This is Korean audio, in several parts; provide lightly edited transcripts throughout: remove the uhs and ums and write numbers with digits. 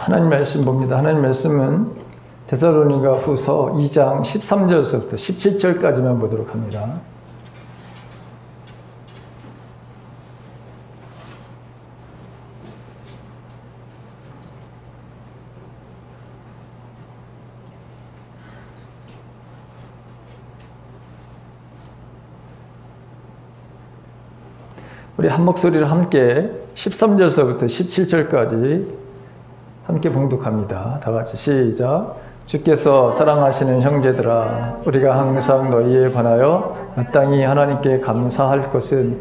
하나님 말씀 봅니다. 하나님 말씀은 데살로니가 후서 2장 13절서부터 17절까지만 보도록 합니다. 우리 한 목소리로 함께 13절서부터 17절까지 함께 봉독합니다. 다 같이 시작. 주께서 사랑하시는 형제들아, 우리가 항상 너희에 관하여 마땅히 하나님께 감사할 것은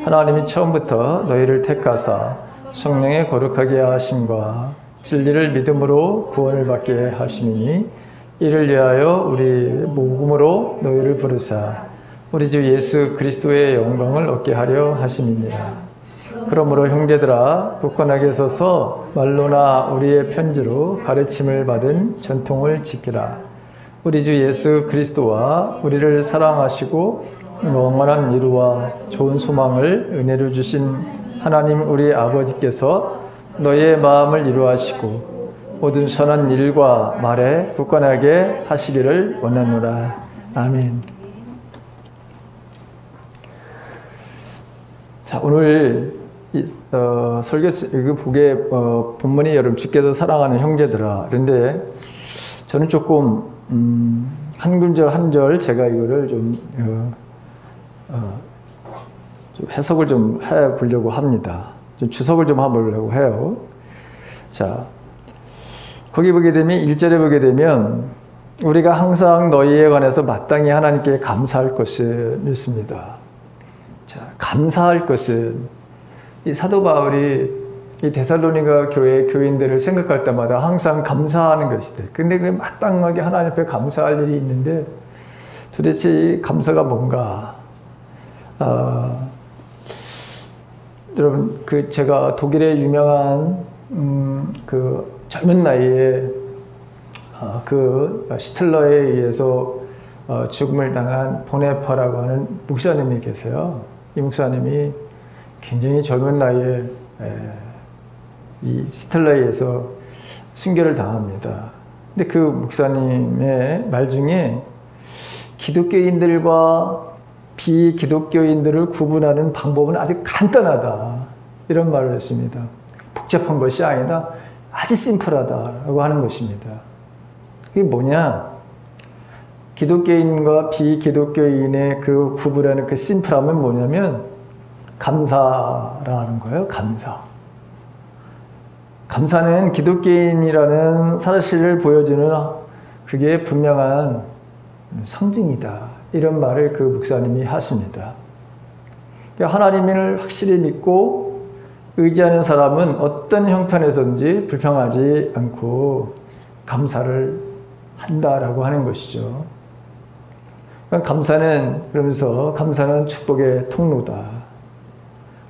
하나님이 처음부터 너희를 택하사 성령의 거룩하게 하심과 진리를 믿음으로 구원을 받게 하심이니, 이를 위하여 우리 복음으로 너희를 부르사 우리 주 예수 그리스도의 영광을 얻게 하려 하심이니라. 그러므로 형제들아, 굳건하게 서서 말로나 우리의 편지로 가르침을 받은 전통을 지키라. 우리 주 예수 그리스도와 우리를 사랑하시고 영원한 이루와 좋은 소망을 은혜로 주신 하나님 우리 아버지께서 너희의 마음을 이루하시고 모든 선한 일과 말에 굳건하게 하시기를 원하노라. 아멘. 자, 오늘 설교 이거 보게 본문이 여러분 주께서 사랑하는 형제들아. 그런데 저는 조금 한 군절 한 절 제가 이거를 좀 해석을 좀 해보려고 합니다. 좀 주석을 좀 해보려고 해요. 자, 거기 보게 되면 1절에 보게 되면 우리가 항상 너희에 관해서 마땅히 하나님께 감사할 것을 읽습니다. 자, 감사할 것은 이 사도 바울이 이 데살로니가 교회 교인들을 생각할 때마다 항상 감사하는 것이다. 근데 그 마땅하게 하나님 앞에 감사할 일이 있는데 도대체 이 감사가 뭔가? 여러분, 그 제가 독일의 유명한 그 젊은 나이에 그 시틀러에 의해서 죽음을 당한 보네파라고 하는 목사님이 계세요. 이 목사님이 굉장히 젊은 나이에 이 히틀러에 의해서 순교를 당합니다. 근데 그 목사님의 말 중에 기독교인들과 비기독교인들을 구분하는 방법은 아주 간단하다, 이런 말을 했습니다. 복잡한 것이 아니다, 아주 심플하다라고 하는 것입니다. 그게 뭐냐? 기독교인과 비기독교인의 그 구분하는 그 심플함은 뭐냐면 감사라는 거예요. 감사. 감사는 기독교인이라는 사실을 보여주는 그게 분명한 상징이다, 이런 말을 그 목사님이 하십니다. 하나님을 확실히 믿고 의지하는 사람은 어떤 형편에서든지 불평하지 않고 감사를 한다라고 하는 것이죠. 감사는, 그러면서 감사는 축복의 통로다.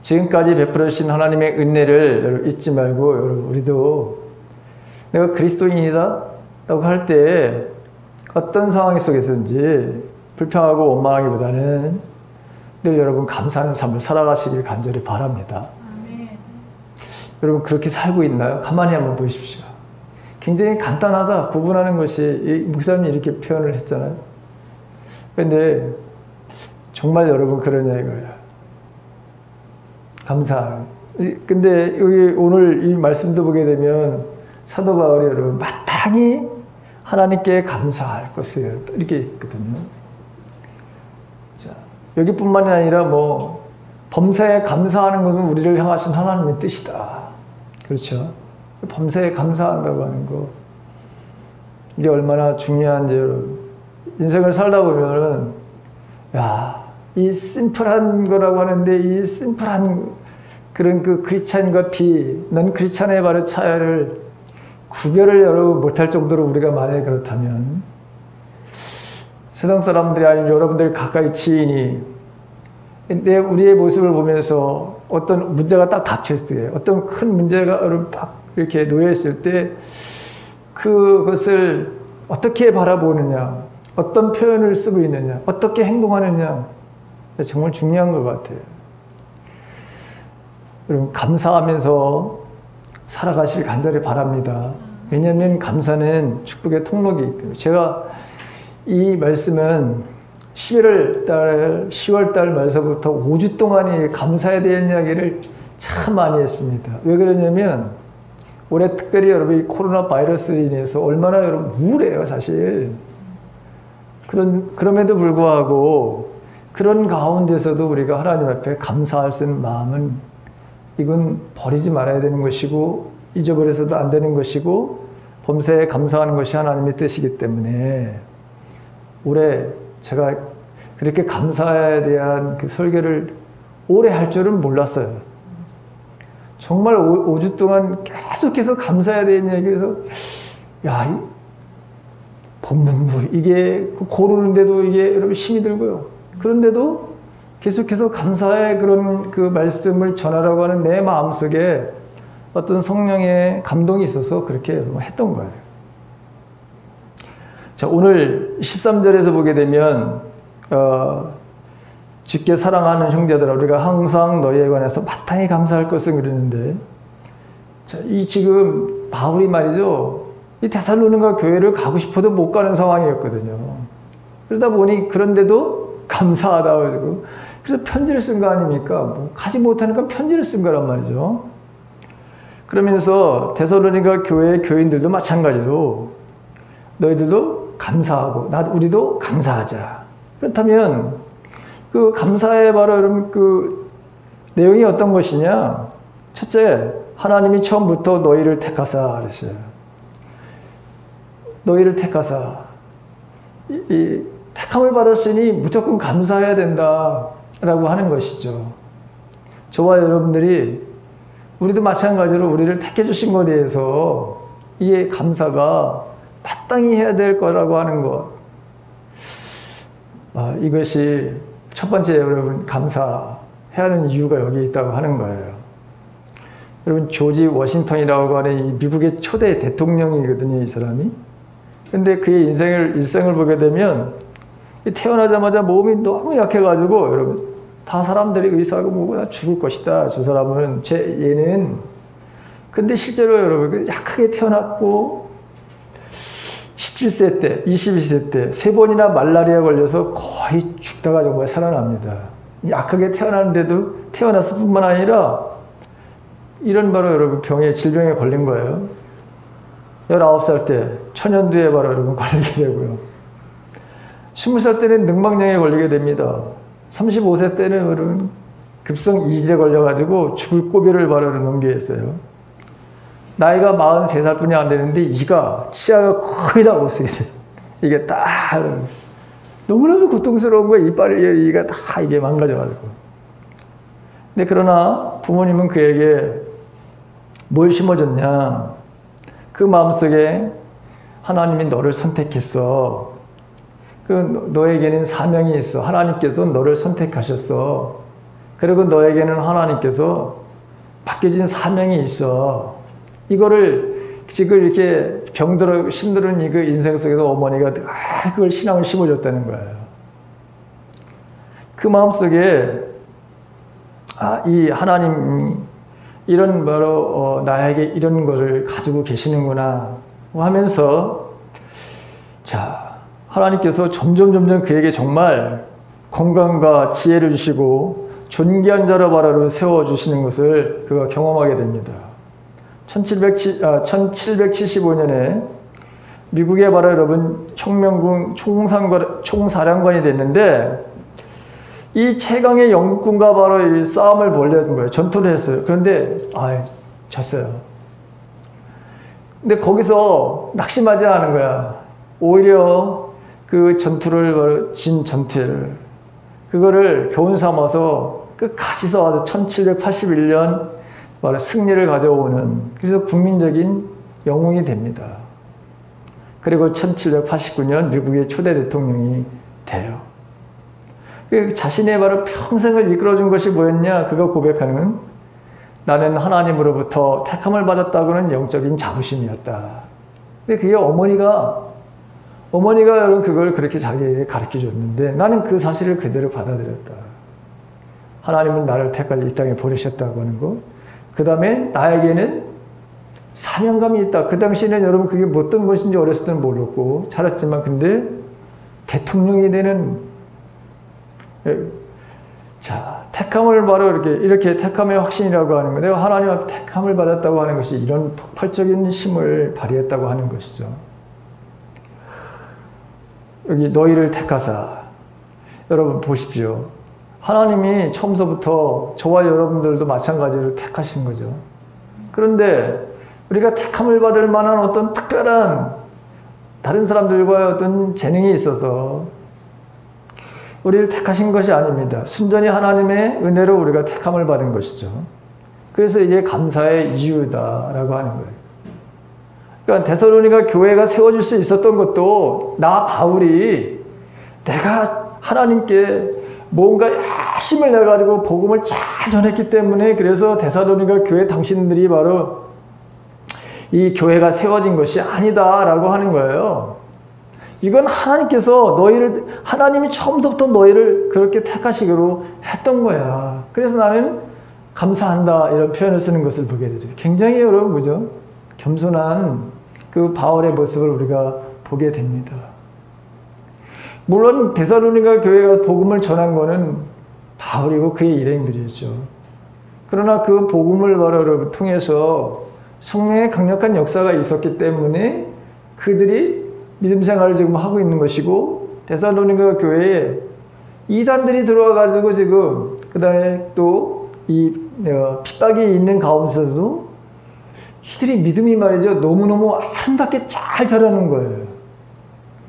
지금까지 베풀어 주신 하나님의 은혜를 잊지 말고, 여러분, 우리도 내가 그리스도인이다 라고 할 때 어떤 상황 속에서든지 불평하고 원망하기보다는 늘 여러분 감사하는 삶을 살아가시길 간절히 바랍니다. 아멘. 여러분, 그렇게 살고 있나요? 가만히 한번 보십시오. 굉장히 간단하다, 구분하는 것이. 목사님이 이렇게 표현을 했잖아요. 근데 정말 여러분 그러냐 이거야. 감사. 근데 여기 오늘 이 말씀도 보게 되면 사도 바울이 여러분 마땅히 하나님께 감사할 것을 이렇게 있거든요. 자, 여기뿐만이 아니라 뭐 범사에 감사하는 것은 우리를 향하신 하나님의 뜻이다. 그렇죠? 범사에 감사한다고 하는 거, 이게 얼마나 중요한지 여러분. 인생을 살다 보면은, 야, 이 심플한 거라고 하는데, 이 심플한 그런 그 크리스찬과 넌 크리스찬의 바로 차이를 구별을 여러분 못할 정도로 우리가 만약에 그렇다면, 세상 사람들이 아니면 여러분들 가까이 지인이 우리의 모습을 보면서 어떤 문제가 딱 닥쳤을 때, 어떤 큰 문제가 여러분 딱 이렇게 놓여있을 때, 그것을 어떻게 바라보느냐, 어떤 표현을 쓰고 있느냐, 어떻게 행동하느냐, 정말 중요한 것 같아요. 여러분, 감사하면서 살아가실 간절히 바랍니다. 왜냐하면 감사는 축복의 통로이기 때문에. 제가 이 말씀은 11월 달, 10월 달 말서부터 5주 동안 감사에 대한 이야기를 참 많이 했습니다. 왜 그러냐면 올해 특별히 여러분 이 코로나 바이러스로 인해서 얼마나 여러분 우울해요, 사실. 그럼에도 불구하고 그런 가운데서도 우리가 하나님 앞에 감사할 수 있는 마음은 이건 버리지 말아야 되는 것이고 잊어버려서도 안 되는 것이고 범사에 감사하는 것이 하나님의 뜻이기 때문에 올해 제가 그렇게 감사에 대한 그 설교를 오래 할 줄은 몰랐어요. 정말 5주 동안 계속해서 감사에 대한 얘기해서 야, 본문부 이게 고르는데도 이게 여러분 힘이 들고요. 그런데도 계속해서 감사의 그런 그 말씀을 전하라고 하는 내 마음속에 어떤 성령의 감동이 있어서 그렇게 여러분 했던 거예요. 자, 오늘 13절에서 보게 되면 주께 사랑하는 형제들아 우리가 항상 너희에 관해서 마땅히 감사할 것을 그러는데 자, 이 지금 바울이 말이죠. 이 데살로니가 교회를 가고 싶어도 못 가는 상황이었거든요. 그러다 보니 그런데도 감사하다 가지고 그래서 편지를 쓴 거 아닙니까? 뭐 가지 못하니까 편지를 쓴 거란 말이죠. 그러면서 데살로니가 교회의 교인들도 마찬가지로 너희들도 감사하고 우리도 감사하자. 그렇다면 그 감사의 바로 여러분 그 내용이 어떤 것이냐? 첫째, 하나님이 처음부터 너희를 택하사 그랬어요. 너희를 택하사 이 택함을 받았으니 무조건 감사해야 된다라고 하는 것이죠. 저와 여러분들이 우리도 마찬가지로 우리를 택해 주신 것에 대해서 이 감사가 마땅히 해야 될 거라고 하는 것. 이것이 첫 번째 여러분 감사해야 하는 이유가 여기 있다고 하는 거예요. 여러분 조지 워싱턴이라고 하는 이 미국의 초대 대통령이거든요, 이 사람이. 근데 그의 일생을 보게 되면 태어나자마자 몸이 너무 약해가지고 여러분 다 사람들이 의사하고 뭐고 다 죽을 것이다. 저 사람은 얘는. 근데 실제로 여러분 약하게 태어났고 17세 때, 21세 때 3번이나 말라리아 걸려서 거의 죽다가 정말 살아납니다. 약하게 태어났는데도 태어났을 뿐만 아니라 이런 바로 여러분 질병에 걸린 거예요. 19살 때 천연두에 바로 여러분 걸리게 되고요. 20살 때는 능망령에 걸리게 됩니다. 35세 때는 여러분 급성 이질에 걸려가지고 죽을 고비를 바로 넘게 했어요. 나이가 43살 뿐이 안 되는데 치아가 거의 다 못 쓰게 돼. 이게 딱 너무너무 고통스러운 거야. 이가 다 이게 망가져가지고. 근데 그러나 부모님은 그에게 뭘 심어줬냐? 그 마음속에 하나님이 너를 선택했어. 너에게는 사명이 있어. 하나님께서 너를 선택하셨어. 그리고 너에게는 하나님께서 맡겨진 사명이 있어. 이거를 지금 이렇게 병들어 힘든 그 인생 속에서 어머니가 그걸 신앙을 심어줬다는 거예요. 그 마음속에 이 하나님이 이런 바로 나에게 이런 거를 가지고 계시는구나 하면서 자 하나님께서 점점 그에게 정말 건강과 지혜를 주시고 존귀한 자로 바로 세워주시는 것을 그가 경험하게 됩니다. 1775년에 미국의 바로 여러분 혁명군 총사령관이 됐는데 이 최강의 영국군과 바로 이 싸움을 벌였던 거예요. 전투를 했어요. 그런데 졌어요. 근데 거기서 낙심하지 않은 거야. 오히려 그 전투를 바로 진 전투를 그거를 교훈 삼아서 끝까지 써와서 1781년 바로 승리를 가져오는 그래서 국민적인 영웅이 됩니다. 그리고 1789년 미국의 초대 대통령이 돼요. 자신의 바로 평생을 이끌어준 것이 뭐였냐? 그가 고백하는 나는 하나님으로부터 택함을 받았다고는 영적인 자부심이었다. 근데 그게 어머니가 여러분 그걸 그렇게 자기에게 가르쳐 줬는데 나는 그 사실을 그대로 받아들였다. 하나님은 나를 택하여 이 땅에 보내셨다고 하는 거. 그 다음에 나에게는 사명감이 있다. 그 당시에는 여러분 그게 어떤 것인지 어렸을 때는 몰랐고 자랐지만 근데 대통령이 되는 자 택함을 바로 이렇게 택함의 확신이라고 하는 거. 내가 하나님 앞에 택함을 받았다고 하는 것이 이런 폭발적인 힘을 발휘했다고 하는 것이죠. 여기 너희를 택하사. 여러분 보십시오. 하나님이 처음서부터 저와 여러분들도 마찬가지로 택하신 거죠. 그런데 우리가 택함을 받을 만한 어떤 특별한 다른 사람들과의 어떤 재능이 있어서 우리를 택하신 것이 아닙니다. 순전히 하나님의 은혜로 우리가 택함을 받은 것이죠. 그래서 이게 감사의 이유다라고 하는 거예요. 그러니까 데살로니가 교회가 세워질 수 있었던 것도 나 바울이 내가 하나님께 뭔가 힘을 내가지고 복음을 잘 전했기 때문에 그래서 데살로니가 교회 당신들이 바로 이 교회가 세워진 것이 아니다라고 하는 거예요. 이건 하나님께서 하나님이 처음부터 너희를 그렇게 택하시기로 했던 거야. 그래서 나는 감사한다 이런 표현을 쓰는 것을 보게 되죠. 굉장히 여러분 그죠? 겸손한 그 바울의 모습을 우리가 보게 됩니다. 물론 데살로니가 교회가 복음을 전한 거는 바울이고 그의 일행들이었죠. 그러나 그 복음을 바로 통해서 성령의 강력한 역사가 있었기 때문에 그들이 믿음 생활을 지금 하고 있는 것이고 데살로니가 교회에 이단들이 들어와가지고 지금 그 다음에 또 이 핍박이 있는 가운데서도 이들이 믿음이 말이죠 너무너무 아름답게 잘 자라는 거예요.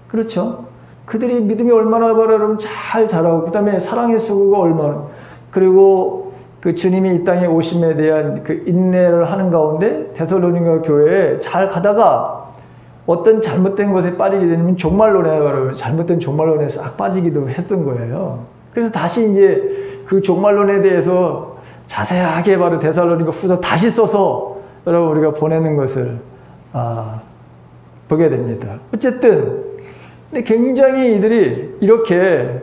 그렇죠? 그들이 믿음이 얼마나 바로 잘 자라고 그 다음에 사랑의 수고가 얼마나 그리고 그 주님이 이 땅에 오심에 대한 그 인내를 하는 가운데 데살로니가 교회에 잘 가다가 어떤 잘못된 것에 빠지게 되면 종말론에 잘못된 종말론에 싹 빠지기도 했던 거예요. 그래서 다시 이제 그 종말론에 대해서 자세하게 바로 데살로니가 후서 다시 써서 여러분 우리가 보내는 것을 보게 됩니다. 어쨌든 근데 굉장히 이들이 이렇게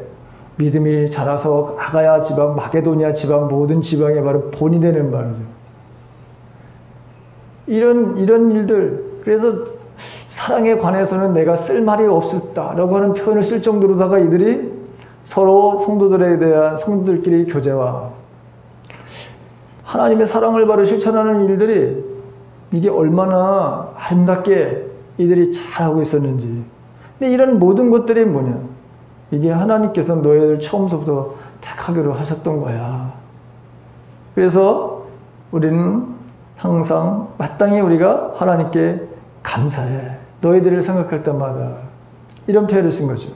믿음이 자라서 아가야 지방, 마게도니아 지방 모든 지방에 바로 본이 되는 바로죠. 이런 일들 그래서 사랑에 관해서는 내가 쓸 말이 없었다라고 하는 표현을 쓸 정도로다가 이들이 서로 성도들에 대한 성도들끼리 교제와 하나님의 사랑을 바로 실천하는 일들이 이게 얼마나 아름답게 이들이 잘하고 있었는지. 근데 이런 모든 것들이 뭐냐? 이게 하나님께서 너희들 처음부터 택하기로 하셨던 거야. 그래서 우리는 항상 마땅히 우리가 하나님께 감사해. 너희들을 생각할 때마다 이런 표현을 쓴 거죠.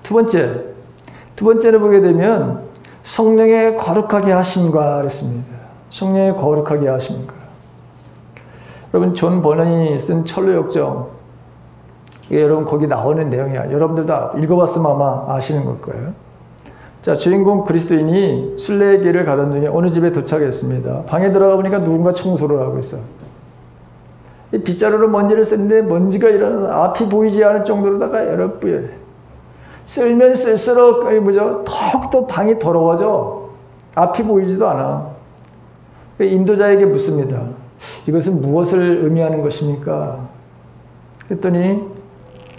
두 번째를 보게 되면 성령의 거룩하게 하심과 그랬습니다. 성령의 거룩하게 하심과. 여러분 존 버넌이 쓴 철로역정 이게 여러분 거기 나오는 내용이야. 여러분들 다 읽어봤으면 아마 아시는 걸 거예요. 자 주인공 그리스도인이 순례의 길을 가던 중에 어느 집에 도착했습니다. 방에 들어가 보니까 누군가 청소를 하고 있어. 이 빗자루로 먼지를 쓰는데 먼지가 일어나서 앞이 보이지 않을 정도로다가 여러 뿌여. 쓸면 쓸수록 더욱더 방이 더러워져. 앞이 보이지도 않아. 인도자에게 묻습니다. 이것은 무엇을 의미하는 것입니까? 그랬더니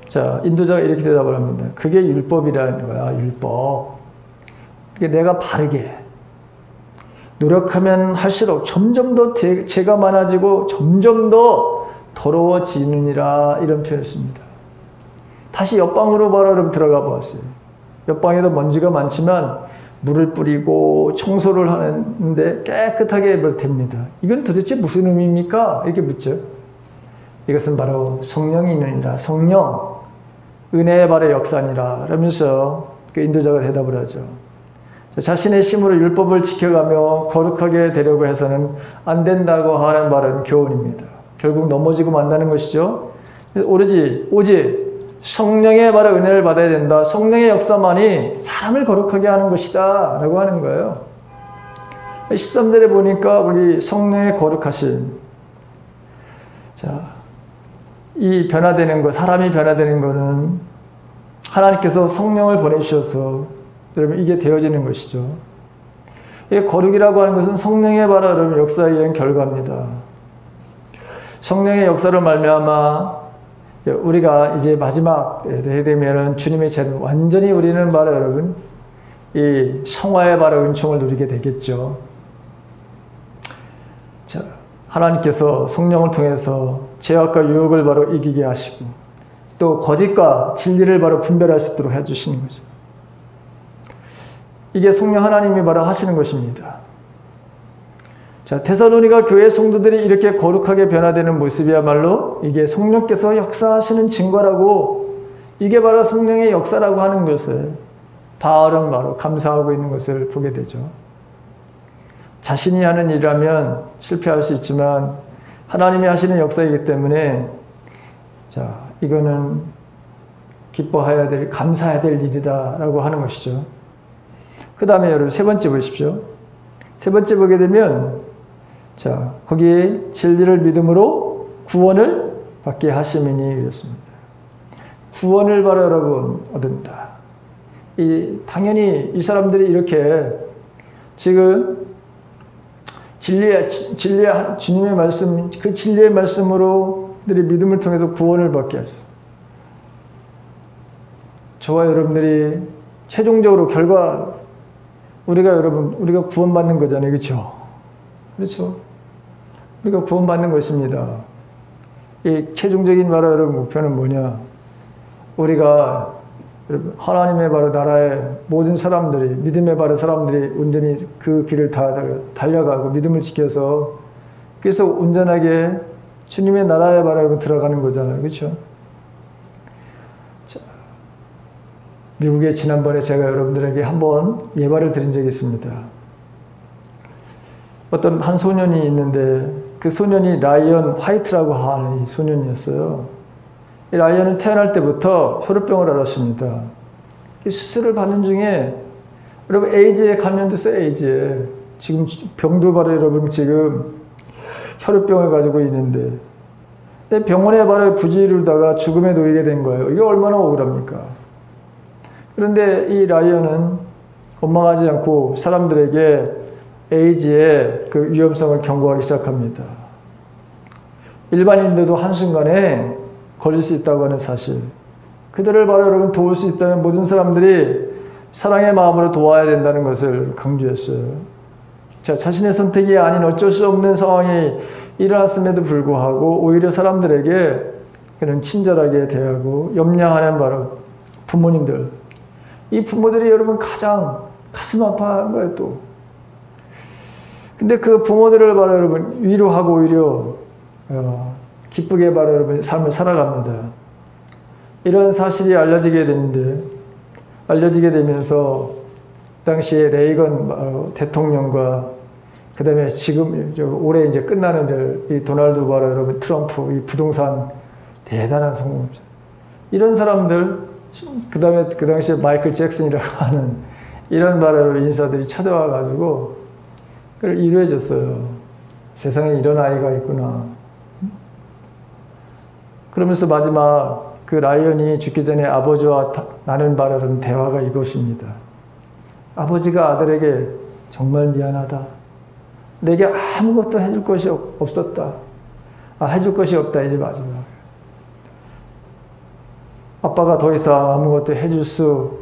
자 인도자가 이렇게 대답을 합니다. 그게 율법이라는 거야. 율법. 내가 바르게 노력하면 할수록 점점 더 죄가 많아지고 점점 더 더러워지느니라 이런 표현을 씁니다. 다시 옆방으로 바로 들어가 보았어요. 옆방에도 먼지가 많지만 물을 뿌리고 청소를 하는데 깨끗하게 됩니다. 이건 도대체 무슨 의미입니까? 이렇게 묻죠. 이것은 바로 성령이 있느니라. 성령, 은혜의 발의 역사니라. 라면서 그 인도자가 대답을 하죠. 자신의 힘으로 율법을 지켜가며 거룩하게 되려고 해서는 안 된다고 하는 말은 교훈입니다. 결국 넘어지고 만다는 것이죠. 오직 성령의 바로 은혜를 받아야 된다. 성령의 역사만이 사람을 거룩하게 하는 것이다. 라고 하는 거예요. 13절에 보니까 우리 성령의 거룩하심. 자, 이 변화되는 것, 사람이 변화되는 것은 하나님께서 성령을 보내주셔서 여러분 이게 되어지는 것이죠. 이 거룩이라고 하는 것은 성령의 바로 역사에 의한 결과입니다. 성령의 역사를 말미암아 우리가 이제 마지막에 되면은 주님의 재림 완전히 우리는 바로 여러분 이 성화의 바로 은총을 누리게 되겠죠. 자, 하나님께서 성령을 통해서 죄악과 유혹을 바로 이기게 하시고 또 거짓과 진리를 바로 분별할 수 있도록 해주시는 거죠. 이게 성령 하나님이 바로 하시는 것입니다. 자, 데살로니가 교회 성도들이 이렇게 거룩하게 변화되는 모습이야말로 이게 성령께서 역사하시는 증거라고, 이게 바로 성령의 역사라고 하는 것을 바울은 바로 감사하고 있는 것을 보게 되죠. 자신이 하는 일이라면 실패할 수 있지만 하나님이 하시는 역사이기 때문에 자, 이거는 기뻐해야 될, 감사해야 될 일이다라고 하는 것이죠. 그 다음에 여러분 세 번째 보십시오. 세 번째 보게 되면 자, 거기에 진리를 믿음으로 구원을 받게 하심이니 이렇습니다. 구원을 바로 여러분 얻는다. 당연히 이 사람들이 이렇게 지금 주님의 말씀, 그 진리의 말씀으로 들이 믿음을 통해서 구원을 받게 하셔서 저와 여러분들이 최종적으로 결과 우리가 구원받는 거잖아요. 그렇죠? 그렇죠? 우리가 구원받는 것입니다. 이 최종적인 바로 여러분 목표는 뭐냐? 우리가 하나님의 바로 나라의 모든 사람들이, 믿음의 바로 사람들이 온전히 그 길을 다 달려가고 믿음을 지켜서 그래서 온전하게 주님의 나라의 바로 들어가는 거잖아요. 그렇죠? 자, 미국에 지난번에 제가 여러분들에게 한번 예발을 드린 적이 있습니다. 어떤 한 소년이 있는데 그 소년이 라이언 화이트라고 하는 소년이었어요. 이 라이언은 태어날 때부터 혈우병을 앓았습니다. 수술을 받는 중에 여러분 에이즈에 감염됐어요. 에이즈에. 지금 병도 바로 여러분 지금 혈우병을 가지고 있는데 병원에 바로 부지이루다가 죽음에 놓이게 된 거예요. 이게 얼마나 억울합니까? 그런데 이 라이언은 원망하지 않고 사람들에게 에이즈의 그 위험성을 경고하기 시작합니다. 일반인들도 한순간에 걸릴 수 있다고 하는 사실. 그들을 바로 여러분 도울 수 있다면 모든 사람들이 사랑의 마음으로 도와야 된다는 것을 강조했어요. 자, 자신의 선택이 아닌 어쩔 수 없는 상황이 일어났음에도 불구하고 오히려 사람들에게 그런 친절하게 대하고 염려하는 바로 부모님들. 이 부모들이 여러분 가장 가슴 아파하는 거예요, 또. 근데 그 부모들을 바로 여러분 위로하고 오히려 기쁘게 바로 여러분 삶을 살아갑니다. 이런 사실이 알려지게 되면서 당시에 레이건 대통령과 그 다음에 지금 올해 이제 끝나는 이 도널드 바로 여러분 트럼프 이 부동산 대단한 성공자 이런 사람들 그 다음에 그 당시에 마이클 잭슨이라고 하는 이런 바로 여러분 인사들이 찾아와 가지고 그걸 위로해 줬어요. 세상에 이런 아이가 있구나. 그러면서 마지막 그 라이언이 죽기 전에 아버지와 나눈 바로 여러분 대화가 이것입니다. 아버지가 아들에게 정말 미안하다. 내게 아무것도 해줄 것이 없었다. 해줄 것이 없다. 이제 마지막. 아빠가 더 이상 아무것도 해줄 수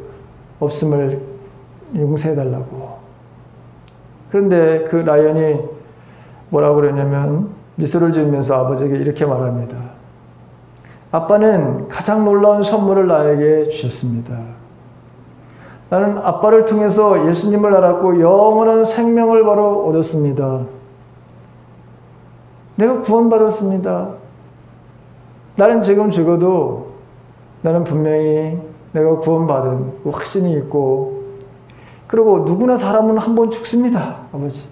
없음을 용서해달라고. 그런데 그 라이언이 뭐라고 그러냐면 미소를 지으면서 아버지에게 이렇게 말합니다. 아빠는 가장 놀라운 선물을 나에게 주셨습니다. 나는 아빠를 통해서 예수님을 알았고 영원한 생명을 바로 얻었습니다. 내가 구원받았습니다. 나는 지금 죽어도 나는 분명히 내가 구원받은 확신이 있고 그리고 누구나 사람은 한 번 죽습니다. 아버지.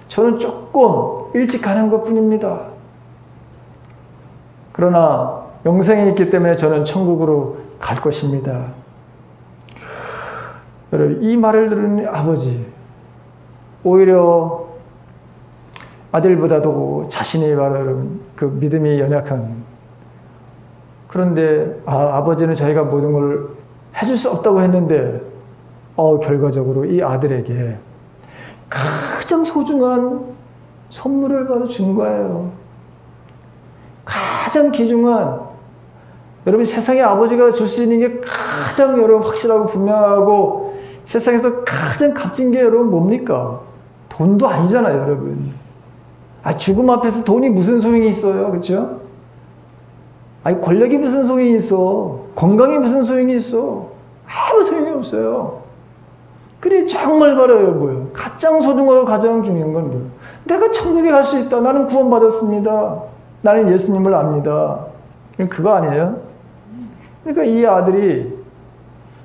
저는 조금 일찍 가는 것뿐입니다. 그러나 영생이 있기 때문에 저는 천국으로 갈 것입니다. 여러분 이 말을 들은 아버지 오히려 아들보다도 자신이 바로 여러분 그 믿음이 연약한 그런데 아버지는 자기가 모든 걸 해줄 수 없다고 했는데 결과적으로 이 아들에게 가장 소중한 선물을 바로 준 거예요. 가장 귀중한, 여러분 세상에 아버지가 줄 수 있는 게 가장 여러분 확실하고 분명하고 세상에서 가장 값진 게 여러분 뭡니까? 돈도 아니잖아요, 여러분. 죽음 앞에서 돈이 무슨 소용이 있어요, 그렇죠? 권력이 무슨 소용이 있어? 건강이 무슨 소용이 있어? 아무 소용이 없어요. 그래 정말 바라요, 뭐요? 가장 소중하고 가장 중요한 건 뭐예요? 내가 천국에 갈 수 있다. 나는 구원받았습니다. 나는 예수님을 압니다. 그거 아니에요? 그러니까 이 아들이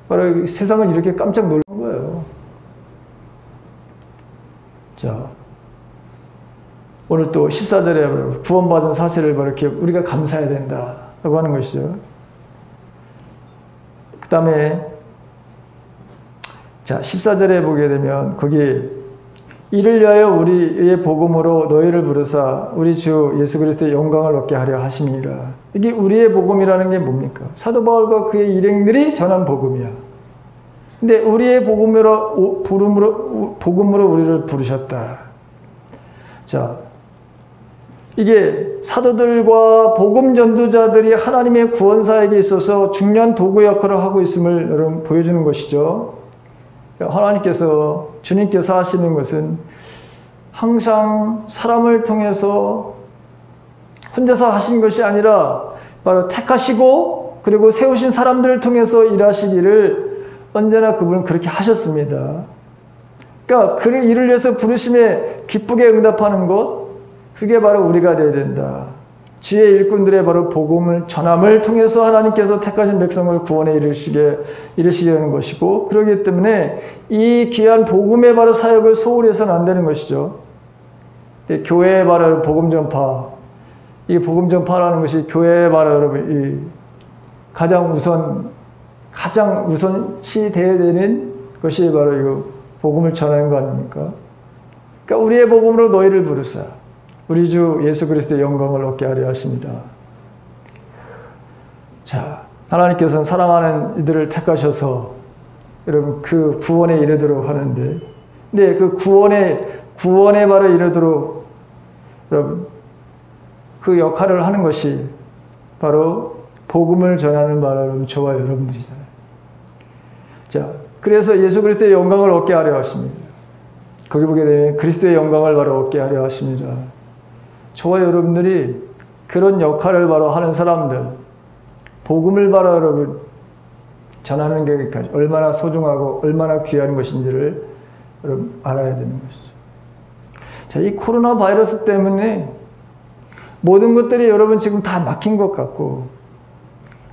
바로 세상을 이렇게 깜짝 놀란 거예요. 자, 오늘 또 14절에 구원받은 사실을 이렇게 우리가 감사해야 된다라고 하는 것이죠. 그 다음에 자, 14절에 보게 되면 거기 이를 위하여 우리의 복음으로 너희를 부르사 우리 주 예수 그리스도의 영광을 얻게 하려 하심이니라. 이게 우리의 복음이라는 게 뭡니까? 사도 바울과 그의 일행들이 전한 복음이야. 근데 우리의 복음으로 우리를 부르셨다. 자, 이게 사도들과 복음 전도자들이 하나님의 구원사에게 있어서 중요한 도구 역할을 하고 있음을 여러분 보여주는 것이죠. 하나님께서, 주님께서 하시는 것은 항상 사람을 통해서 혼자서 하신 것이 아니라 바로 택하시고 그리고 세우신 사람들을 통해서 일하시기를 언제나 그분은 그렇게 하셨습니다. 그러니까 그를 이를 위해서 부르심에 기쁘게 응답하는 것, 그게 바로 우리가 되어야 된다. 지혜 일꾼들의 바로 복음을 전함을 통해서 하나님께서 택하신 백성을 구원에 이르시려는 것이고, 그렇기 때문에 이 귀한 복음의 바로 사역을 소홀히 해서는 안 되는 것이죠. 교회의 바로 복음 전파, 이 복음 전파라는 것이 교회의 바로 여러분 가장 우선시 되어야 되는 것이 바로 이 복음을 전하는 거 아닙니까? 그러니까 우리의 복음으로 너희를 부르사 우리 주 예수 그리스도의 영광을 얻게 하려 하십니다. 자, 하나님께서는 사랑하는 이들을 택하셔서 여러분 그 구원에 이르도록 하는데, 근데 그 구원에 바로 이르도록 여러분 그 역할을 하는 것이 바로 복음을 전하는 바로 저와 여러분들이잖아요. 자, 그래서 예수 그리스도의 영광을 얻게 하려 하십니다. 거기 보게 되면 그리스도의 영광을 바로 얻게 하려 하십니다. 저와 여러분들이 그런 역할을 바로 하는 사람들, 복음을 바로 여러분 전하는 게 얼마나 소중하고 얼마나 귀한 것인지를 여러분 알아야 되는 것이죠. 자, 이 코로나 바이러스 때문에 모든 것들이 여러분 지금 다 막힌 것 같고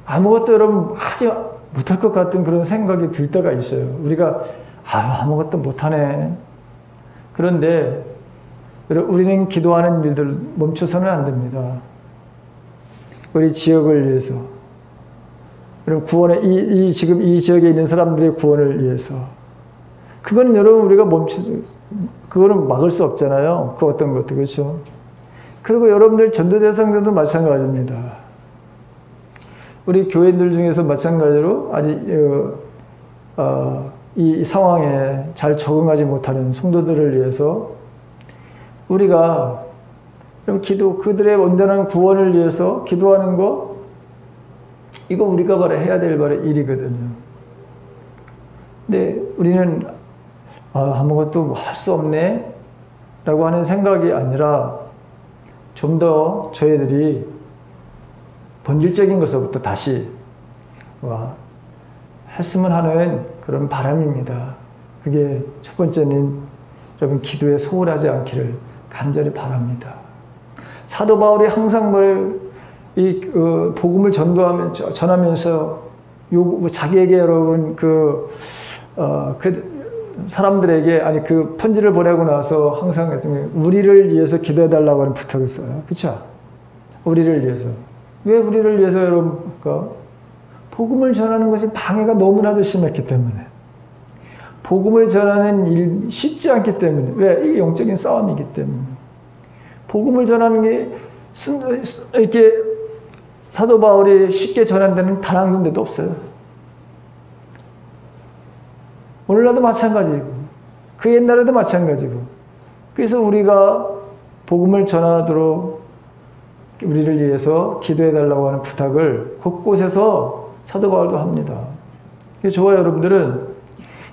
아무것도 여러분 하지 못할 것 같은 그런 생각이 들 때가 있어요. 우리가 아무것도 못하네. 그런데 우리는 기도하는 일들 멈춰서는 안 됩니다. 우리 지역을 위해서, 구원의 지금 이 지역에 있는 사람들의 구원을 위해서. 그거는 여러분 우리가 그거는 막을 수 없잖아요. 그 어떤 것도 그렇죠. 그리고 여러분들 전도 대상들도 마찬가지입니다. 우리 교회들 중에서 마찬가지로 아직 이 상황에 잘 적응하지 못하는 성도들을 위해서 우리가 그들의 온전한 구원을 위해서 기도하는 거, 이거 우리가 바로 해야 될 바로 일이거든요. 근데 우리는 아무것도 할 수 없네 라고 하는 생각이 아니라 좀 더 저희들이 본질적인 것부터 다시 했으면 하는 그런 바람입니다. 그게 첫 번째는 여러분 기도에 소홀하지 않기를 간절히 바랍니다. 사도 바울이 항상 복음을 전하면서 자기에게 여러분 그 사람들에게 그 편지를 보내고 나서 항상 했던 게 우리를 위해서 기도해 달라고 하는 부탁을 써요. 그렇죠? 우리를 위해서. 왜 우리를 위해서 여러분? 복음을 전하는 것이 방해가 너무나도 심했기 때문에. 복음을 전하는 일 쉽지 않기 때문에. 왜? 이게 영적인 싸움이기 때문에. 복음을 전하는 게 이렇게 사도 바울이 쉽게 전한 데는 단 한 군데도 없어요. 오늘날도 마찬가지고 그 옛날에도 마찬가지고. 그래서 우리가 복음을 전하도록 우리를 위해서 기도해 달라고 하는 부탁을 곳곳에서 사도 바울도 합니다. 저와 여러분들은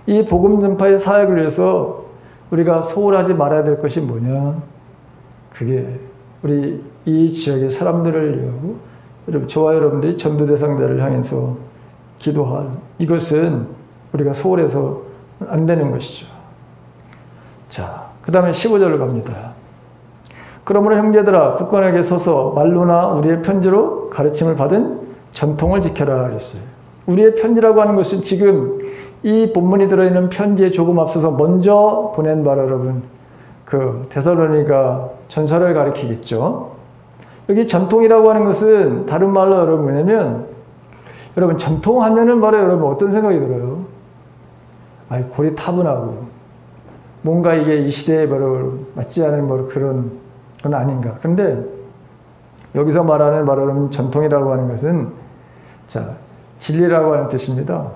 이 복음 전파의 사역을 위해서 우리가 소홀하지 말아야 될 것이 뭐냐? 그게 우리 이 지역의 사람들을 위하고 저와 여러분들이 전도 대상자를 향해서 기도할 이것은 우리가 소홀해서 안 되는 것이죠. 자, 그 다음에 15절로 갑니다. 그러므로 형제들아 굳건하게 서서 말로나 우리의 편지로 가르침을 받은 전통을 지켜라 그랬어요. 우리의 편지라고 하는 것은 지금 이 본문이 들어있는 편지에 조금 앞서서 먼저 보낸 바로 여러분 그 데살로니가 전서를 가리키겠죠. 여기 전통이라고 하는 것은 다른 말로 여러분 뭐냐면 여러분 전통하면은 바로 여러분 어떤 생각이 들어요? 아이 고리타분하고 뭔가 이게 이 시대에 바로 맞지 않은 바로 그런 건 아닌가. 그런데 여기서 말하는 바로 여러분 전통이라고 하는 것은 자 진리라고 하는 뜻입니다.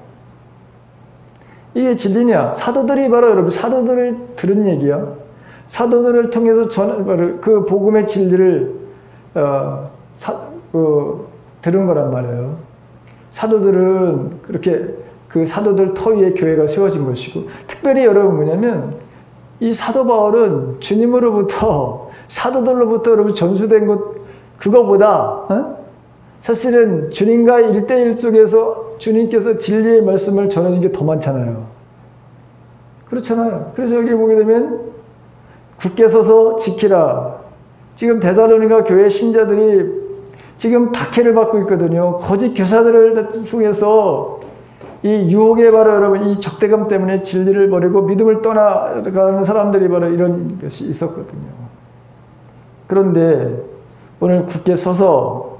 이게 진리냐? 사도들이 바로 여러분 사도들을 들은 얘기야. 사도들을 통해서 바로 그 복음의 진리를 들은 거란 말이에요. 사도들은 그렇게 그 사도들 터 위에 교회가 세워진 것이고 특별히 여러분 뭐냐면 이 사도 바울은 주님으로부터 사도들로부터 여러분 전수된 것 그거보다 사실은 주님과 1대1 속에서 주님께서 진리의 말씀을 전해준 게 더 많잖아요. 그렇잖아요. 그래서 여기 보게 되면 굳게 서서 지키라. 지금 데살로니가 교회 신자들이 지금 박해를 받고 있거든요. 거짓 교사들을 속에서 이 유혹에 바로 여러분 이 적대감 때문에 진리를 버리고 믿음을 떠나가는 사람들이 바로 이런 것이 있었거든요. 그런데 오늘 굳게 서서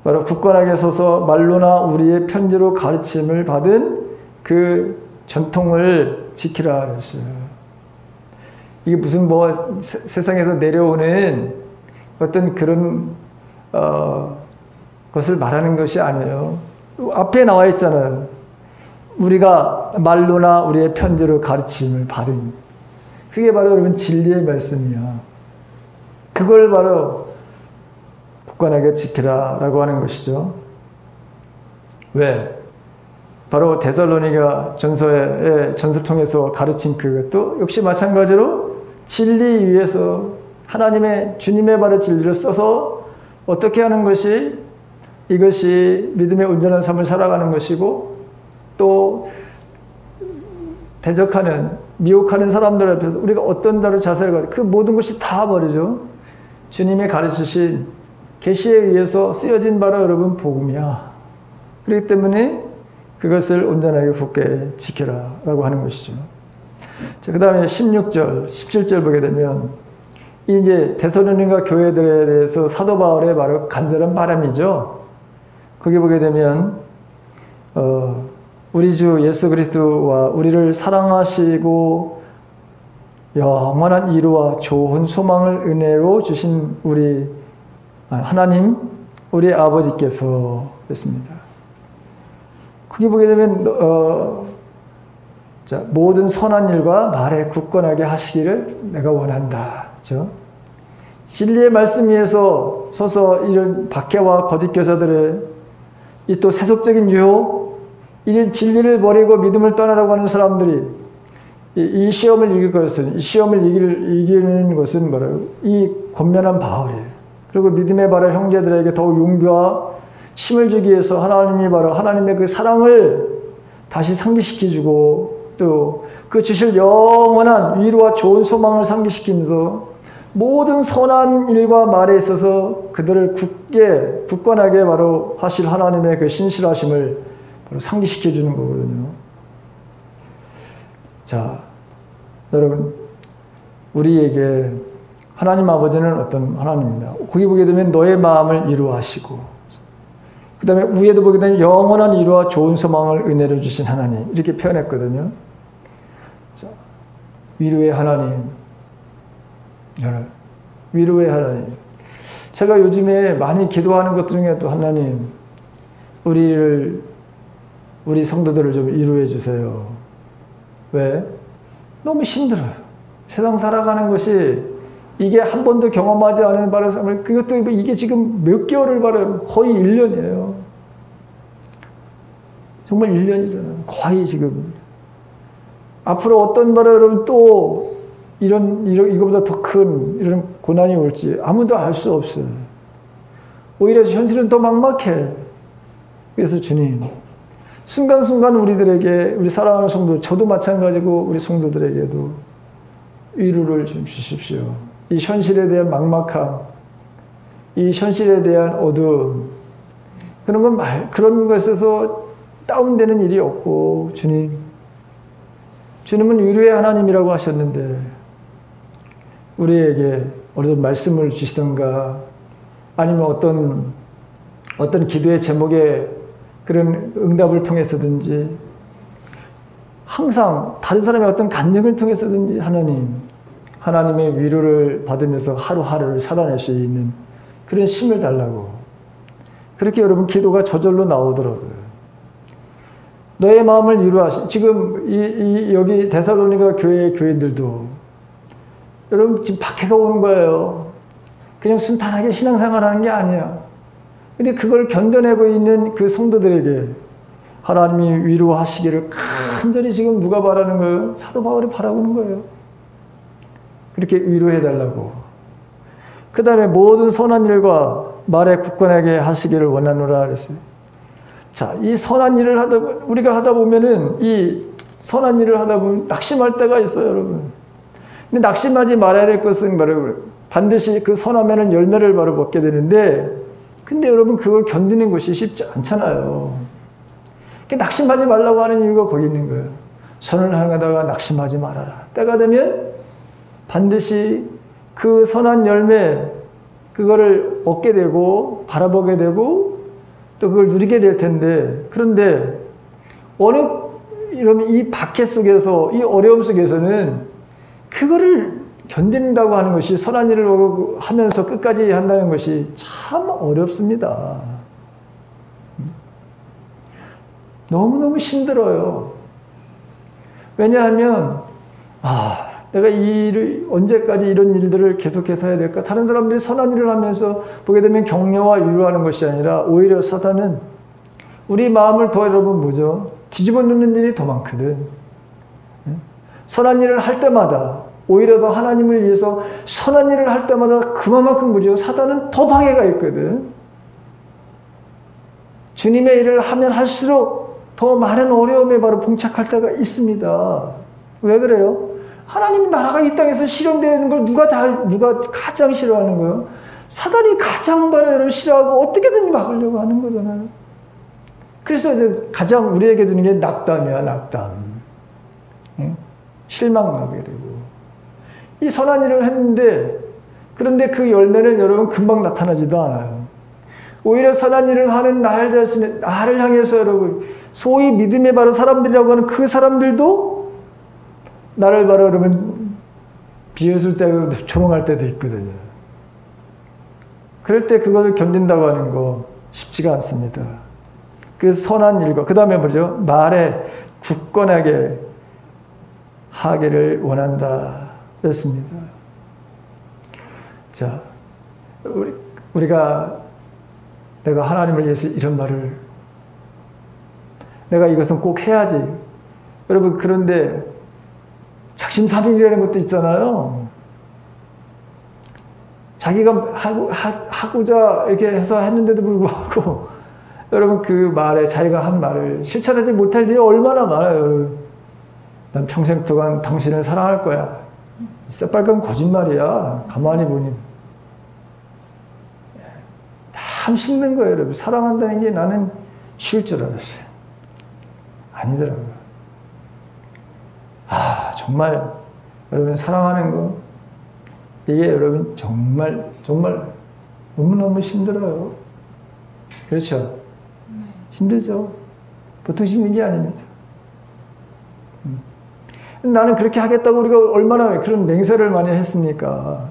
바로 굳건하게 서서 말로나 우리의 편지로 가르침을 받은 그 전통을 지키라 했어요. 이게 무슨 뭐 세상에서 내려오는 어떤 그런 것을 말하는 것이 아니에요. 앞에 나와 있잖아요. 우리가 말로나 우리의 편지로 가르침을 받은 그게 바로 여러분 진리의 말씀이야. 그걸 바로 굳건하게 지키라 라고 하는 것이죠. 왜? 바로 데살로니가 전서를 통해서 가르친 그것도 역시 마찬가지로 진리 위에서 하나님의 주님의 바로 진리를 써서 어떻게 하는 것이 이것이 믿음의 온전한 삶을 살아가는 것이고 또 대적하는 미혹하는 사람들 앞에서 우리가 어떤 다른 자세를 가지고 그 모든 것이 다 버리죠. 주님이 가르치신 계시에 의해서 쓰여진 바로 여러분 복음이야. 그렇기 때문에 그것을 온전하게 굳게 지켜라 라고 하는 것이죠. 자, 그 다음에 16절, 17절 보게 되면 이제 데살로니가 교회들에 대해서 사도 바울의 바로 간절한 바람이죠. 거기 보게 되면 우리 주 예수 그리스도와 우리를 사랑하시고 영원한 이루와 좋은 소망을 은혜로 주신 우리 하나님 우리 아버지께서 됐습니다. 거기 보게 되면 자, 모든 선한 일과 말에 굳건하게 하시기를 내가 원한다. 그렇죠? 진리의 말씀 위에서 서서 이런 박해와 거짓 교사들의 이 또 세속적인 유혹, 이런 진리를 버리고 믿음을 떠나라고 하는 사람들이 이 시험을 이길 것은 이 시험을 이기는 것은 뭐라고? 이 권면한 바울이에요. 그리고 믿음의 바로 형제들에게 더욱 용기와 힘을 주기 위해서 하나님이 바로 하나님의 그 사랑을 다시 상기시켜주고 또 그 주실 영원한 위로와 좋은 소망을 상기시키면서 모든 선한 일과 말에 있어서 그들을 굳건하게 바로 하실 하나님의 그 신실하심을 바로 상기시켜주는 거거든요. 자, 여러분, 우리에게 하나님 아버지는 어떤 하나님입니다. 거기 보게 되면 너의 마음을 이루하시고, 그 다음에 위에도 보게 되면 영원한 이루와 좋은 소망을 은혜로 주신 하나님. 이렇게 표현했거든요. 자, 위로의 하나님. 위로의 하나님. 제가 요즘에 많이 기도하는 것 중에 또 하나님, 우리 성도들을 좀 위로해 주세요. 왜? 너무 힘들어요. 세상 살아가는 것이 이게 한 번도 경험하지 않은 바로 삶을, 그것도 이게 지금 몇 개월을 바라요. 거의 1년이에요. 정말 1년이잖아요. 거의 지금. 앞으로 어떤 바로 여러분 또 이거보다 더 큰 이런 고난이 올지 아무도 알 수 없어요. 오히려 현실은 더 막막해. 그래서 주님, 순간순간 우리들에게, 우리 사랑하는 성도, 저도 마찬가지고 우리 성도들에게도 위로를 좀 주십시오. 이 현실에 대한 막막함, 이 현실에 대한 어두움, 그런 것에서 다운되는 일이 없고, 주님은 위로의 하나님이라고 하셨는데, 우리에게 어떤 말씀을 주시던가, 아니면 어떤 기도의 제목에 그런 응답을 통해서든지, 항상 다른 사람의 어떤 간증을 통해서든지 하나님의 위로를 받으면서 하루하루를 살아낼 수 있는 그런 힘을 달라고. 그렇게 여러분 기도가 저절로 나오더라고요. 너의 마음을 위로하시. 지금 여기 데살로니가 교회의 교인들도 여러분 지금 박해가 오는 거예요. 그냥 순탄하게 신앙생활하는 게 아니야. 근데 그걸 견뎌내고 있는 그 성도들에게 하나님이 위로하시기를 간절히 지금 누가 바라는 거예요? 사도 바울이 바라고는 거예요. 그렇게 위로해달라고. 그 다음에 모든 선한 일과 말에 굳건하게 하시기를 원하노라 그랬어요. 자, 이 선한 일을 우리가 하다 보면은, 이 선한 일을 하다 보면 낙심할 때가 있어요, 여러분. 근데 낙심하지 말아야 될 것은 바로 반드시 그 선함에는 열매를 바로 먹게 되는데, 근데 여러분 그걸 견디는 것이 쉽지 않잖아요. 낙심하지 말라고 하는 이유가 거기 있는 거예요. 선을 행하다가 낙심하지 말아라. 때가 되면 반드시 그 선한 열매, 그거를 얻게 되고 바라보게 되고 또 그걸 누리게 될 텐데, 그런데 이 박해 속에서, 이 어려움 속에서는 그거를 견딘다고 하는 것이, 선한 일을 하면서 끝까지 한다는 것이 참 어렵습니다. 너무너무 힘들어요. 왜냐하면 내가 이 일을 언제까지 이런 일들을 계속해서 해야 될까? 다른 사람들이 선한 일을 하면서 보게 되면 격려와 위로하는 것이 아니라 오히려 사탄은 우리 마음을 더 여러분 뭐죠? 뒤집어 놓는 일이 더 많거든. 선한 일을 할 때마다 오히려 더 하나님을 위해서 선한 일을 할 때마다 그만큼 뭐죠? 사탄은 더 방해가 있거든. 주님의 일을 하면 할수록 더 많은 어려움에 바로 봉착할 때가 있습니다. 왜 그래요? 하나님 나라가 이 땅에서 실현되는 걸 누가 가장 싫어하는 거예요? 사단이 가장 바로 싫어하고 어떻게든 막으려고 하는 거잖아요. 그래서 이제 가장 우리에게 드는 게 낙담이야, 낙담. 실망하게 되고. 이 선한 일을 했는데, 그런데 그 열매는 여러분 금방 나타나지도 않아요. 오히려 선한 일을 하는 나를 향해서 여러분, 소위 믿음의 바로 사람들이라고 하는 그 사람들도 나를 바로 여러분 비웃을 때도 조롱할 때도 있거든요. 그럴 때 그것을 견딘다고 하는 거 쉽지가 않습니다. 그래서 선한 일과 그 다음에 뭐죠? 말에 굳건하게 하기를 원한다 그랬습니다. 자, 내가 하나님을 위해서 이런 말을, 내가 이것은 꼭 해야지. 여러분, 그런데 작심삼일이라는 것도 있잖아요. 자기가 하고자 이렇게 해서 했는데도 불구하고 여러분 그 말에, 자기가 한 말을 실천하지 못할 일이 얼마나 많아요. 여러분. 난 평생 동안 당신을 사랑할 거야. 새빨간 거짓말이야. 가만히 보니. 참 힘든 거예요, 여러분. 사랑한다는 게 나는 쉬울 줄 알았어요. 아니더라고요. 정말 여러분 사랑하는 거, 이게 여러분 정말 너무너무 힘들어요. 그렇죠? 힘들죠? 보통 힘든 게 아닙니다. 나는 그렇게 하겠다고 우리가 얼마나 그런 맹세를 많이 했습니까?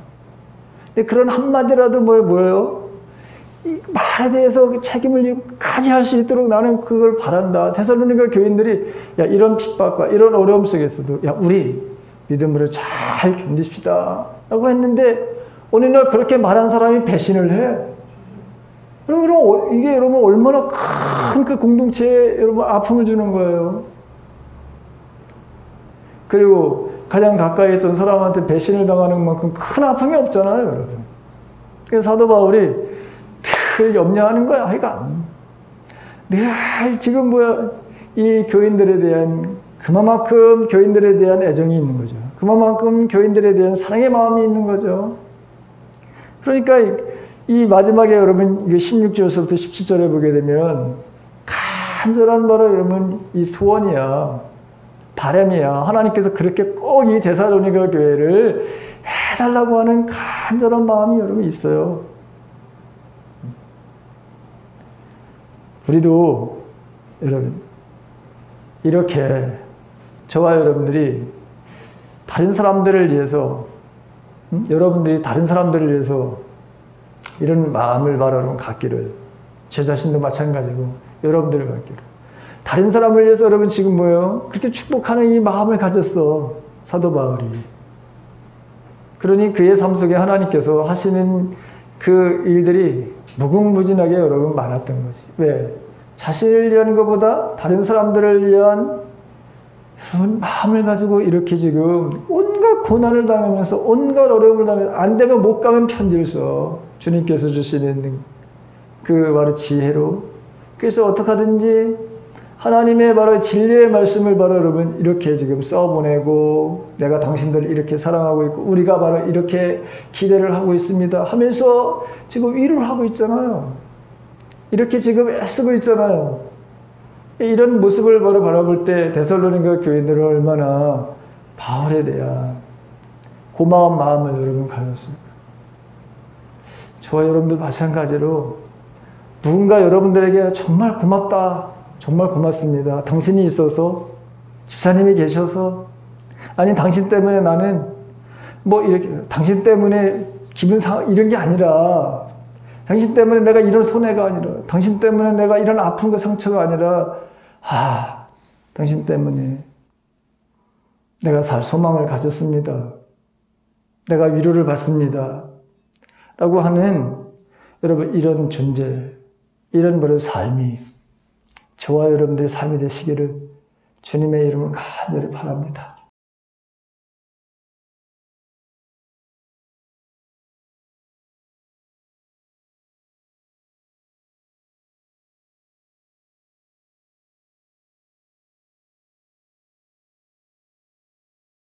근데 그런 한마디라도 뭐예요? 이 말에 대해서 책임을 까지 할 수 있도록 나는 그걸 바란다. 데살로니가 교인들이 이런 핍박과 이런 어려움 속에서도 우리 믿음으로 잘 견딥시다 라고 했는데 어느 날 그렇게 말한 사람이 배신을 해. 그럼 이게 여러분 얼마나 큰 그 공동체에 여러분 아픔을 주는 거예요. 그리고 가장 가까이 있던 사람한테 배신을 당하는 만큼 큰 아픔이 없잖아요, 여러분. 그래서 사도 바울이 늘 염려하는 거야, 하여간. 늘 지금 이 교인들에 대한 그만큼 교인들에 대한 애정이 있는 거죠. 그만큼 교인들에 대한 사랑의 마음이 있는 거죠. 그러니까 이 마지막에 여러분 16절에서부터 17절에 보게 되면 간절한 바로 여러분 이 소원이야, 바람이야. 하나님께서 그렇게 꼭 이 데살로니가 교회를 해달라고 하는 간절한 마음이 여러분 있어요. 우리도 여러분 이렇게 저와 여러분들이 다른 사람들을 위해서 여러분들이 다른 사람들을 위해서 이런 마음을 바로 여러분 갖기를, 제 자신도 마찬가지고 여러분들을 갖기를, 다른 사람을 위해서 여러분 지금 그렇게 축복하는 이 마음을 가졌어, 사도 바울이. 그러니 그의 삶 속에 하나님께서 하시는 그 일들이 무궁무진하게 여러분 많았던 거지. 왜? 자신을 위한 것보다 다른 사람들을 위한 여러분 마음을 가지고 이렇게 지금 온갖 고난을 당하면서 온갖 어려움을 당하면서 안 되면 못 가면 편지를 써. 주님께서 주시는 그 바로 지혜로. 그래서 어떻게 하든지 하나님의 바로 진리의 말씀을 바로 여러분 이렇게 지금 써보내고, 내가 당신들을 이렇게 사랑하고 있고 우리가 바로 이렇게 기대를 하고 있습니다 하면서 지금 위로를 하고 있잖아요. 이렇게 지금 애쓰고 있잖아요. 이런 모습을 바로 바라볼 때 데살로니가 교인들은 얼마나 바울에 대한 고마운 마음을 여러분 가졌습니다. 저와 여러분들 마찬가지로 누군가 여러분들에게 정말 고맙다, 정말 고맙습니다, 당신이 있어서, 집사님이 계셔서, 아니 당신 때문에 나는 이렇게, 당신 때문에 기분 상하 이런 게 아니라, 당신 때문에 내가 이런 손해가 아니라, 당신 때문에 내가 이런 아픔과 상처가 아니라, 당신 때문에 내가 살 소망을 가졌습니다, 내가 위로를 받습니다 라고 하는 여러분 이런 존재, 이런 바로 삶이 저와 여러분들의 삶이 되시기를 주님의 이름으로 간절히 바랍니다.